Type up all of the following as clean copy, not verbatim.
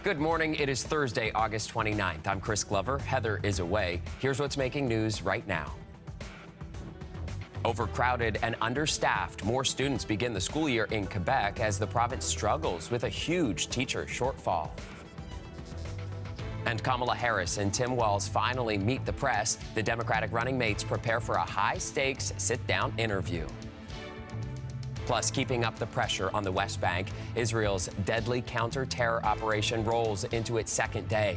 Good morning. It is Thursday, August 29th. I'm Chris Glover. Heather is away. Here's what's making news right now. Overcrowded and understaffed, more students begin the school year in Quebec as the province struggles with a huge teacher shortfall. And Kamala Harris and Tim Walz finally meet the press. The Democratic running mates prepare for a high-stakes sit-down interview. Plus, keeping up the pressure on the West Bank, Israel's deadly counter-terror operation rolls into its second day.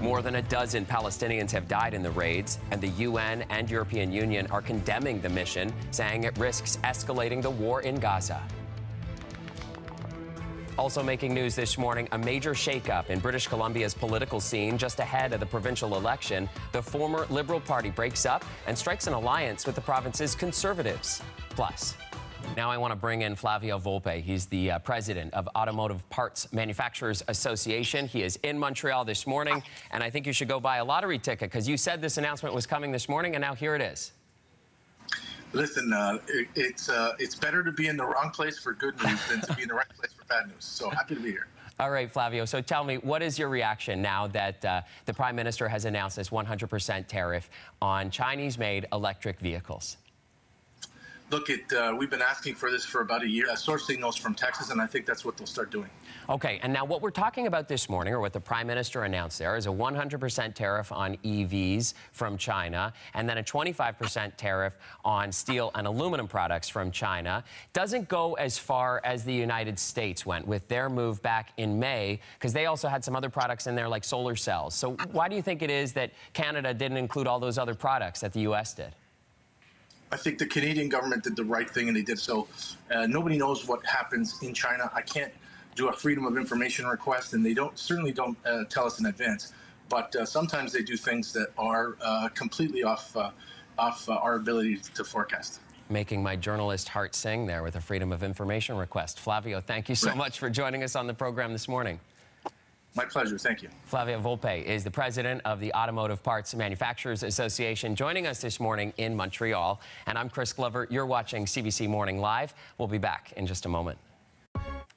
More than a dozen Palestinians have died in the raids, and the UN and European Union are condemning the mission, saying it risks escalating the war in Gaza. Also making news this morning, a major shakeup in British Columbia's political scene just ahead of the provincial election. The former Liberal Party breaks up and strikes an alliance with the province's Conservatives. Plus, now I want to bring in Flavio Volpe. He's the president of Automotive Parts Manufacturers Association. He is in Montreal this morning, and I think you should go buy a lottery ticket because you said this announcement was coming this morning, and now here it is. Listen, it's better to be in the wrong place for good news than to be in the right place for bad news. So happy to be here. All right, Flavio. So tell me, what is your reaction now that the Prime Minister has announced this 100% tariff on Chinese-made electric vehicles? Look, we've been asking for this for about a year. Source signals from Texas, and I think that's what they'll start doing. Okay, and now what we're talking about this morning, or what the Prime Minister announced there, is a 100% tariff on EVs from China, and then a 25% tariff on steel and aluminum products from China. Doesn't go as far as the United States went with their move back in May, because they also had some other products in there like solar cells. So why do you think it is that Canada didn't include all those other products that the U.S. did? I think the Canadian government did the right thing, and they did so. Nobody knows what happens in China. I can't do a freedom of information request, and they certainly don't tell us in advance. But sometimes they do things that are completely off our ability to forecast. Making my journalist heart sing there with a freedom of information request. Flavio, thank you so much for joining us on the program this morning. My pleasure. Thank you. Flavio Volpe is the president of the Automotive Parts Manufacturers Association, joining us this morning in Montreal. And I'm Chris Glover. You're watching CBC Morning Live. We'll be back in just a moment.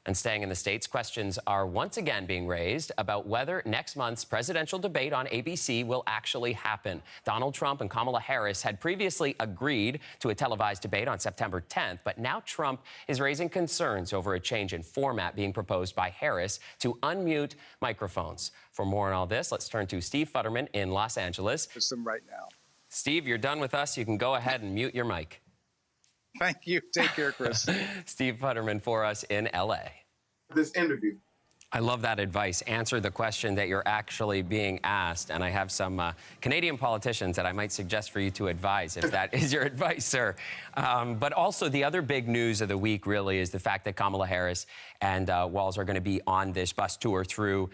And staying in the States, questions are once again being raised about whether next month's presidential debate on ABC will actually happen. Donald Trump and Kamala Harris had previously agreed to a televised debate on September 10th, but now Trump is raising concerns over a change in format being proposed by Harris to unmute microphones. For more on all this, let's turn to Steve Futterman in Los Angeles. There's some right now. Steve, you're done with us. You can go ahead and mute your mic. Thank you. Take care, Chris. Steve Futterman for us in L.A. This interview. I love that advice. Answer the question that you're actually being asked. And I have some Canadian politicians that I might suggest for you to advise, if that is your advice, sir. But also the other big news of the week really is the fact that Kamala Harris and Walz are going to be on this bus tour through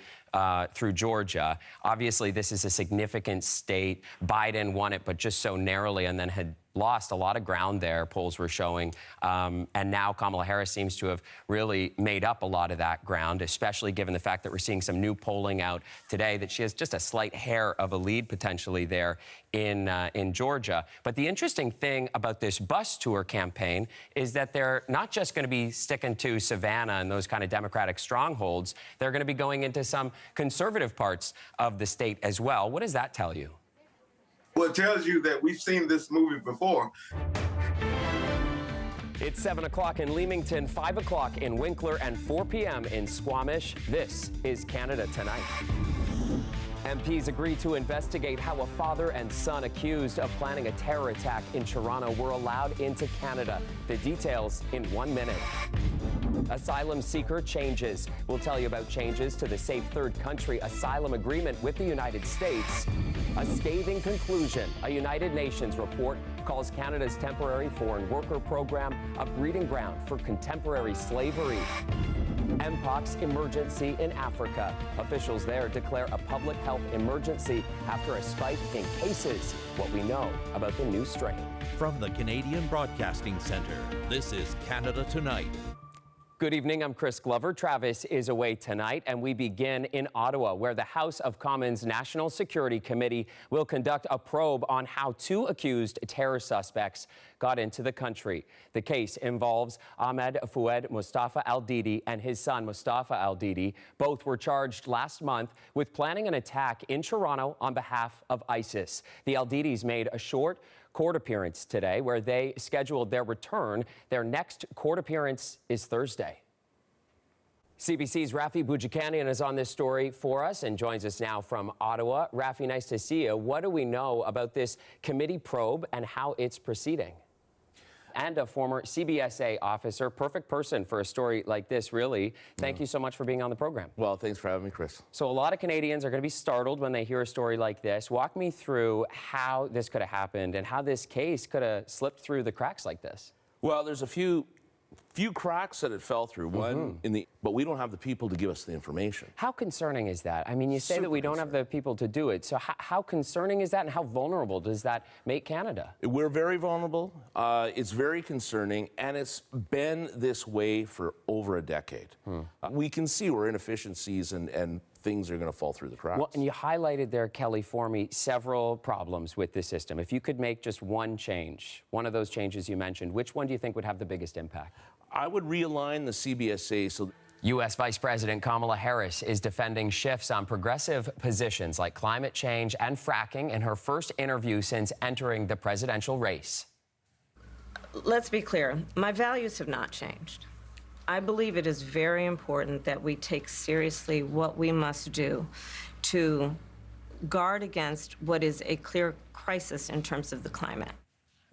Georgia. Obviously, this is a significant state. Biden won it, but just so narrowly, and then had lost a lot of ground there, polls were showing. And now Kamala Harris seems to have really made up a lot of that ground, especially given the fact that we're seeing some new polling out today that she has just a slight hair of a lead potentially there in Georgia. But the interesting thing about this bus tour campaign is that they're not just going to be sticking to Savannah and those kind of Democratic strongholds. They're going to be going into some conservative parts of the state as well. What does that tell you? Well, it tells you that we've seen this movie before. It's 7 o'clock in Leamington, 5 o'clock in Winkler, and 4 p.m. in Squamish. This is Canada Tonight. MPs agreed to investigate how a father and son accused of planning a terror attack in Toronto were allowed into Canada. The details in 1 minute. Asylum seeker changes. We'll tell you about changes to the Safe Third Country asylum agreement with the United States. A scathing conclusion. A United Nations report calls Canada's temporary foreign worker program a breeding ground for contemporary slavery. Mpox emergency in Africa. Officials there declare a public health emergency after a spike in cases. What we know about the new strain. From the Canadian Broadcasting Centre, this is Canada Tonight. Good evening, I'm Chris Glover. Travis is away tonight, and we begin in Ottawa, where the House of Commons National Security Committee will conduct a probe on how two accused terror suspects got into the country. The case involves Ahmed Fouad Mustafa Al-Didi and his son Mustafa Al-Didi. Both were charged last month with planning an attack in Toronto on behalf of ISIS. The Al-Didis made a short court appearance today where they scheduled their return. Their next court appearance is Thursday. CBC's Rafi Boudjikanian is on this story for us and joins us now from Ottawa. Rafi, nice to see you. What do we know about this committee probe and how it's proceeding? And a former CBSA officer, perfect person for a story like this, really. Thank you so much for being on the program. Well, thanks for having me, Chris. So a lot of Canadians are going to be startled when they hear a story like this. Walk me through how this could have happened and how this case could have slipped through the cracks like this. Well, there's a few cracks that it fell through. One, but we don't have the people to give us the information. How concerning is that? I mean, you say that we don't have the people to do it. So how concerning is that, and how vulnerable does that make Canada? We're very vulnerable. It's very concerning, and it's been this way for over a decade. We can see where inefficiencies and things are going to fall through the cracks. Well, and you highlighted there, Kelly, for me, several problems with the system. If you could make just one change, one of those changes you mentioned, which one do you think would have the biggest impact? I would realign the CBSA so... U.S. Vice President Kamala Harris is defending shifts on progressive positions like climate change and fracking in her first interview since entering the presidential race. Let's be clear. My values have not changed. I believe it is very important that we take seriously what we must do to guard against what is a clear crisis in terms of the climate.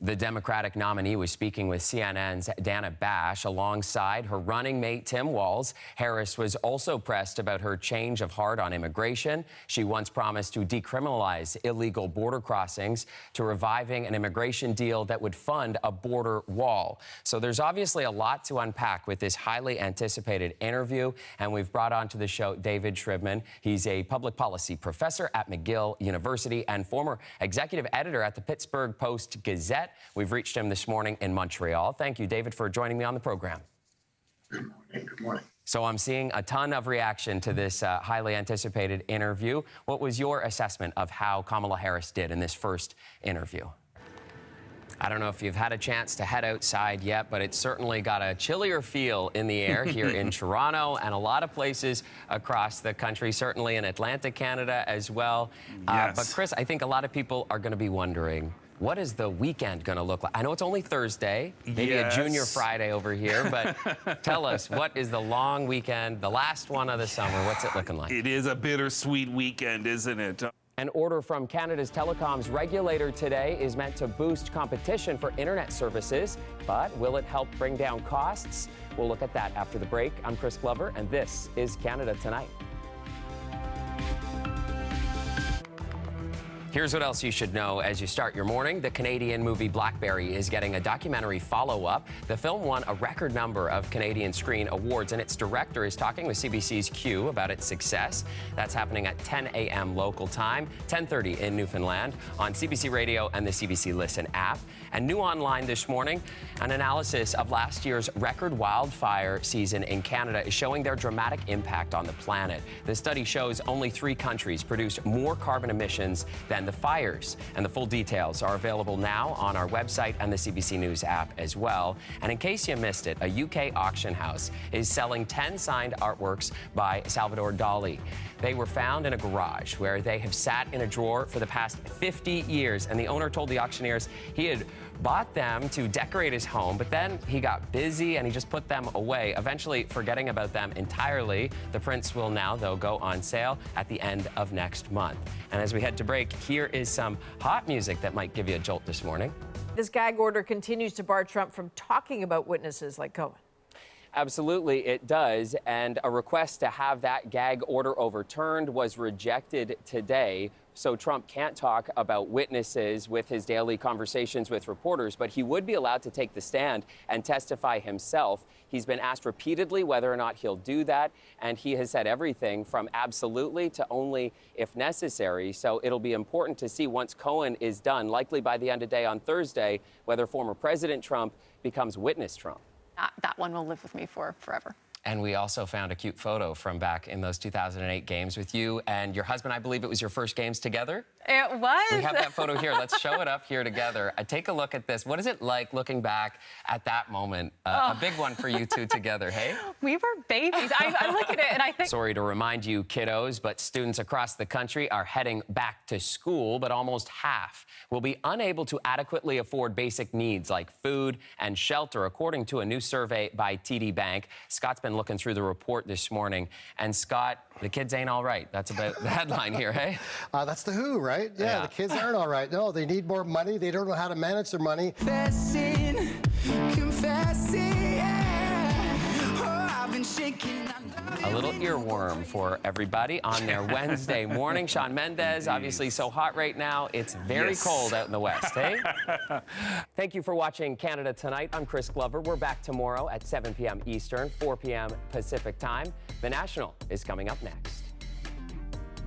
The Democratic nominee was speaking with CNN's Dana Bash alongside her running mate Tim Walz. Harris was also pressed about her change of heart on immigration. She once promised to decriminalize illegal border crossings to reviving an immigration deal that would fund a border wall. So there's obviously a lot to unpack with this highly anticipated interview, and we've brought onto the show David Shribman. He's a public policy professor at McGill University and former executive editor at the Pittsburgh Post-Gazette. We've reached him this morning in Montreal. Thank you, David, for joining me on the program. Good morning. Good morning. So I'm seeing a ton of reaction to this highly anticipated interview. What was your assessment of how Kamala Harris did in this first interview? I don't know if you've had a chance to head outside yet, but it's certainly got a chillier feel in the air here in Toronto and a lot of places across the country, certainly in Atlantic Canada as well. Yes. But Chris, I think a lot of people are going to be wondering, what is the weekend going to look like? I know it's only Thursday, maybe a junior Friday over here, but tell us, what is the long weekend, the last one of the summer? What's it looking like? It is a bittersweet weekend, isn't it? An order from Canada's telecoms regulator today is meant to boost competition for internet services, but will it help bring down costs? We'll look at that after the break. I'm Chris Glover, and this is Canada Tonight. Here's what else you should know as you start your morning. The Canadian movie Blackberry is getting a documentary follow-up. The film won a record number of Canadian Screen Awards, and its director is talking with CBC's Q about its success. That's happening at 10 a.m. local time, 10:30 in Newfoundland, on CBC Radio and the CBC Listen app. And new online this morning, an analysis of last year's record wildfire season in Canada is showing their dramatic impact on the planet. The study shows only 3 countries produced more carbon emissions than the fires. And the full details are available now on our website and the CBC News app as well. And in case you missed it, a UK auction house is selling 10 signed artworks by Salvador Dali. They were found in a garage where they have sat in a drawer for the past 50 years. And the owner told the auctioneers he had bought them to decorate his home, but then he got busy and he just put them away, eventually forgetting about them entirely. The prints will now, though, go on sale at the end of next month. And as we head to break, here is some hot music that might give you a jolt this morning. This gag order continues to bar Trump from talking about witnesses like Cohen. Absolutely, it does. And a request to have that gag order overturned was rejected today. So Trump can't talk about witnesses with his daily conversations with reporters, but he would be allowed to take the stand and testify himself. He's been asked repeatedly whether or not he'll do that, and he has said everything from absolutely to only if necessary. So it'll be important to see once Cohen is done, likely by the end of day on Thursday, whether former President Trump becomes witness Trump. that one will live with me for forever. And we also found a cute photo from back in those 2008 games with you and your husband. I believe it was your first games together? It was. We have that photo here. Let's show it up here together. Take a look at this. What is it like looking back at that moment? A big one for you two together, hey? We were babies. I look at it and I think... Sorry to remind you, kiddos, but students across the country are heading back to school, but almost half will be unable to adequately afford basic needs like food and shelter, according to a new survey by TD Bank. Scott's been looking through the report this morning. And Scott, the kids ain't all right. That's about the headline here, hey? That's the WHO, right? Yeah, the kids aren't all right. No, they need more money. They don't know how to manage their money. Confessing, yeah. Oh, I've been shaking. A little earworm for everybody on their Wednesday morning. Shawn Mendes, obviously so hot right now. It's very cold out in the West, hey? Thank you for watching Canada Tonight. I'm Chris Glover. We're back tomorrow at 7 p.m. Eastern, 4 p.m. Pacific Time. The National is coming up next.